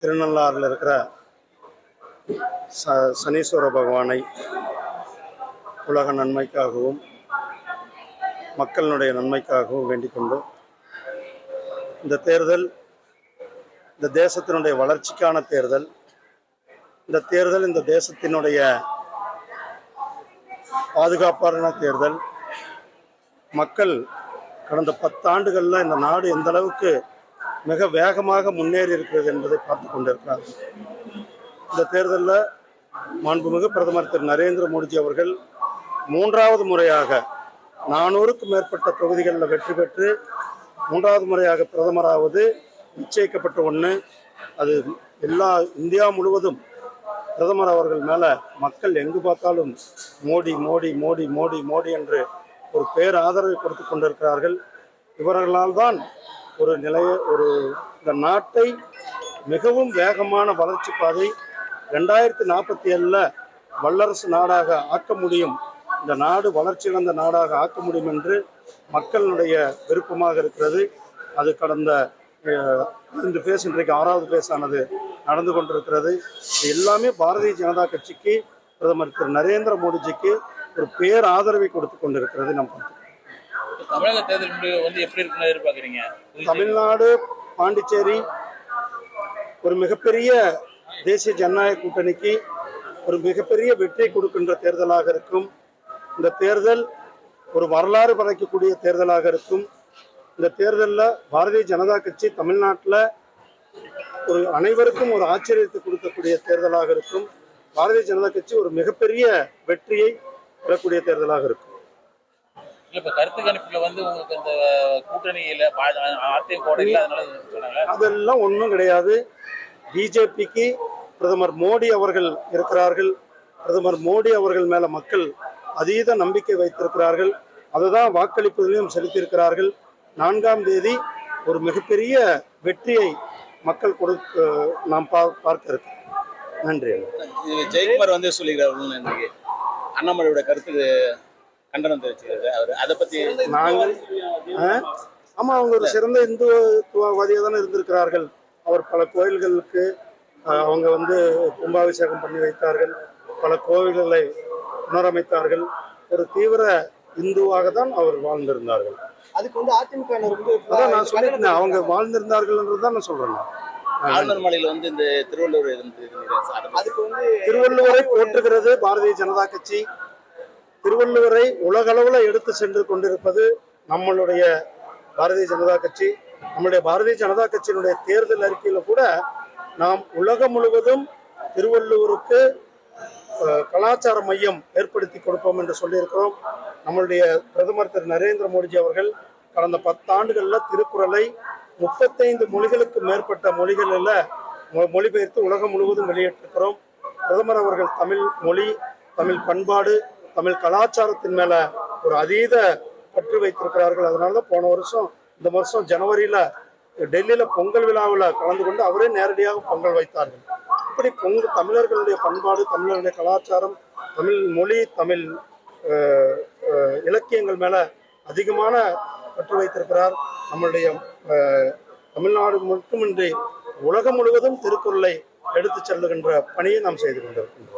திருநள்ளாறில் இருக்கிற சனீஸ்வர பகவானை உலக நன்மைக்காகவும் மக்களினுடைய நன்மைக்காகவும் வேண்டிக் கொண்டு இந்த தேர்தல் இந்த தேசத்தினுடைய வளர்ச்சிக்கான தேர்தல். இந்த தேர்தல் இந்த தேசத்தினுடைய பாதுகாப்பான தேர்தல். மக்கள் கடந்த 10 ஆண்டுகளில் இந்த நாடு எந்த அளவுக்கு மிக வேகமாக முன்னேறி இருக்கிறது என்பதை பார்த்து கொண்டிருக்கிறார். இந்த தேர்தலில் மாண்புமிகு பிரதமர் திரு நரேந்திர மோடிஜி அவர்கள் 3வது முறையாக 400க்கும் மேற்பட்ட தொகுதிகளில் வெற்றி பெற்று 3வது முறையாக பிரதமராவது நிச்சயிக்கப்பட்ட ஒன்று. அது எல்லா இந்தியா முழுவதும் பிரதமர் அவர்கள் மேலே மக்கள் எங்கு பார்த்தாலும் மோடி மோடி மோடி மோடி மோடி என்று ஒரு பேராதரவை கொடுத்து கொண்டிருக்கிறார்கள். இவர்களால் தான் இந்த நாட்டை மிகவும் வேகமான வளர்ச்சி பாதை 2047 வல்லரசு நாடாக ஆக்க முடியும், இந்த நாடு வளர்ச்சி இழந்த நாடாக ஆக்க முடியும் என்று மக்களுடைய விருப்பமாக இருக்கிறது. அது கடந்த 5 பேஸ் இன்றைக்கு 6வது பேஸானது நடந்து கொண்டிருக்கிறது. எல்லாமே பாரதிய ஜனதா கட்சிக்கு, பிரதமர் திரு நரேந்திர மோடிஜிக்கு ஒரு பேர் ஆதரவை கொடுத்து கொண்டிருக்கிறது. நம்ம தமிழக தேர்தல் முடிவு எப்படி இருக்குன்னு எதிர்பார்க்குறீங்க? தமிழ்நாடு, பாண்டிச்சேரி ஒரு மிகப்பெரிய தேசிய ஜனநாயக கூட்டணிக்கு ஒரு மிகப்பெரிய வெற்றி கொடுக்கின்ற தேர்தலாக இருக்கும். இந்த தேர்தல் ஒரு வரலாறு படைக்கக்கூடிய தேர்தலாக இருக்கும். இந்த தேர்தலில் பாரதிய ஜனதா கட்சி தமிழ்நாட்டில் ஒரு அனைவருக்கும் ஒரு ஆச்சரியத்தை கொடுக்கக்கூடிய தேர்தலாக இருக்கும். பாரதிய ஜனதா கட்சி ஒரு மிகப்பெரிய வெற்றியை பெறக்கூடிய தேர்தலாக இருக்கும். இப்ப கருத்து கணிப்புல உங்களுக்கு இந்த கூட்டணியில அதெல்லாம் ஒன்றும் கிடையாது. பிஜேபிக்கு பிரதமர் மோடி அவர்கள் இருக்கிறார்கள். பிரதமர் மோடி அவர்கள் மேல மக்கள் அதீத நம்பிக்கை வைத்திருக்கிறார்கள். அதுதான் வாக்களிப்பதிலும் செலுத்தியிருக்கிறார்கள். 4ஆம் தேதி ஒரு மிகப்பெரிய வெற்றியை மக்கள் நாம் பார்க்க இருக்கோம். நன்றி. ஜெயக்குமார் சொல்லிக்கிறார் அண்ணாமலையோட கருத்துக்கு கண்டனம் தெரிவிச்சுக்கிறது. அவர் அதை பத்தி நாங்கள் அவங்க ஒரு சிறந்த இந்துத்துவவாதியாக தானே இருந்திருக்கிறார்கள். அவர் பல கோயில்களுக்கு அவங்க கும்பாபிஷேகம் பண்ணி வைத்தார்கள், பல கோவில்களை புனரமைத்தார்கள். ஒரு தீவிர இந்துவாக தான் அவர் வாழ்ந்திருந்தார்கள். அதுக்கு அதிமுக அதான் நான் சொல்லியிருந்தேன், அவங்க வாழ்ந்திருந்தார்கள் தான் நான் சொல்றேன். ஆளுநர் மாளிகையில் இந்த திருவள்ளுவரை போற்றுகிறது பாரதிய ஜனதா கட்சி. திருவள்ளுவரை உலகளவில் எடுத்து சென்று கொண்டிருப்பது நம்மளுடைய பாரதிய ஜனதா கட்சி. நம்முடைய பாரதிய ஜனதா கட்சியினுடைய தேர்தல் அறிக்கையில் கூட நாம் உலகம் முழுவதும் திருவள்ளுவருக்கு கலாச்சார மையம் ஏற்படுத்தி கொடுப்போம் என்று சொல்லியிருக்கிறோம். நம்மளுடைய பிரதமர் திரு நரேந்திர மோடிஜி அவர்கள் கடந்த 10 ஆண்டுகளில் திருக்குறளை 35 மொழிகளுக்கு மேற்பட்ட மொழிகளில் மொழிபெயர்த்து உலகம் முழுவதும் வெளியிட்டிருக்கிறோம். பிரதமர் அவர்கள் தமிழ் மொழி, தமிழ் பண்பாடு, தமிழ் கலாச்சாரத்தின் மேல ஒரு அதீத பற்று வைத்திருக்கிறார்கள். அதனாலதான் போன வருஷம் இந்த வருஷம் ஜனவரியில டெல்லியில பொங்கல் விழாவில் கலந்து கொண்டு அவரே நேரடியாக பொங்கல் வைத்தார்கள். இப்படி தமிழர்களுடைய பண்பாடு, தமிழர்களுடைய கலாச்சாரம், தமிழ் மொழி, தமிழ் இலக்கியங்கள் மேல அதிகமான பற்று வைத்திருக்கிறார். நம்மளுடைய தமிழ்நாடு மட்டுமின்றி உலகம் முழுவதும் திருக்குறளை எடுத்து செல்லுகின்ற பணியை நாம் செய்து கொண்டிருக்கிறோம்.